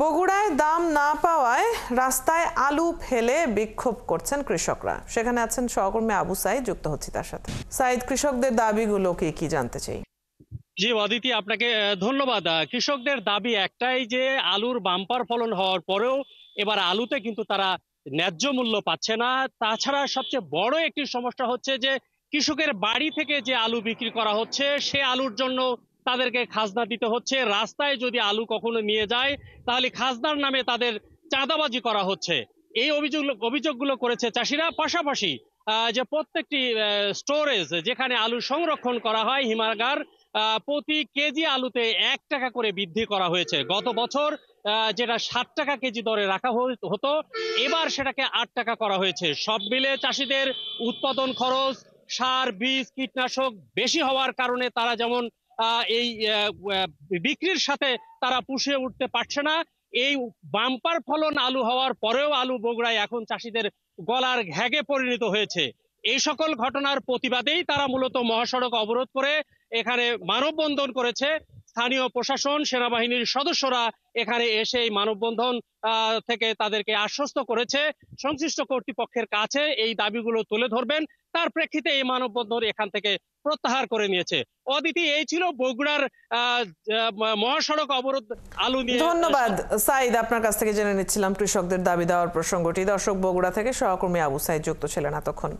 বগুড়ায় দাম না পাওয়ায় রাস্তায় আলু ফেলে বিক্ষোভ করছেন কৃষকরা। সেখানে আছেন সহকর্মী আবু সাইদ, যুক্ত হচ্ছি তার সাথে। সাইদ, কৃষকদের দাবিগুলো কি জানতে চাই। জি অদিতি, আপনাকে ধন্যবাদ। কৃষকদের দাবি একটাই যে আলুর বাম্পার ফলন হওয়ার পরেও এবার আলুতে কিন্তু তারা ন্যায্য মূল্য পাচ্ছে না। তাছাড়া সবচেয়ে বড় একটি সমস্যা হচ্ছে যে কৃষকের বাড়ি থেকে যে আলু বিক্রি করা হচ্ছে সে আলুর জন্য তাদেরকে খাজনা দিতে হচ্ছে। রাস্তায় যদি আলু কখনো নিয়ে যায় তাহলে খাজনার নামে তাদের চাঁদাবাজি করা হচ্ছে। এই অভিযোগগুলো করেছে চাষিরা। পাশাপাশি যে প্রত্যেকটি স্টোরেজ যেখানে আলু সংরক্ষণ করা হয় হিমাগার, প্রতি কেজি আলুতে 1 টাকা করে বৃদ্ধি করা হয়েছে। গত বছর যেটা 7 টাকা কেজি দরে রাখা হতো, এবার সেটাকে 8 টাকা করা হয়েছে। সব মিলে চাষিদের উৎপাদন খরচ, সার, বীজ, কীটনাশক বেশি হওয়ার কারণে তারা যেমন এই বিক্রির সাথে তারা পুষিয়ে উঠতে পারছে না। এই বাম্পার ফলন আলু হওয়ার পরেও আলু বগুড়ায় এখন চাষিদের গলার ঘ্যাগে পরিণত হয়েছে। এই সকল ঘটনার প্রতিবাদেই তারা মূলত মহাসড়ক অবরোধ করে এখানে মানববন্ধন করেছে। স্থানীয় প্রশাসন, সেনাবাহিনীর সদস্যরা এখানে এসে এই মানববন্ধন থেকে তাদেরকে আশ্বস্ত করেছে সংশ্লিষ্ট কর্তৃপক্ষের কাছে এই দাবিগুলো তুলে ধরবেন। তার প্রেক্ষিতে এই মানববন্ধন এখান থেকে প্রত্যাহার করে নিয়েছে। অদিতি, এই ছিল বগুড়ার মহাসড়ক অবরোধ আলু নিয়ে। ধন্যবাদ সাইদ, আপনার কাছ থেকে জেনে নিচ্ছিলাম কৃষকদের দাবি দেওয়ার প্রসঙ্গটি। দর্শক, বগুড়া থেকে সহকর্মী আবু সাইদ যুক্ত ছিলেন এতক্ষণ।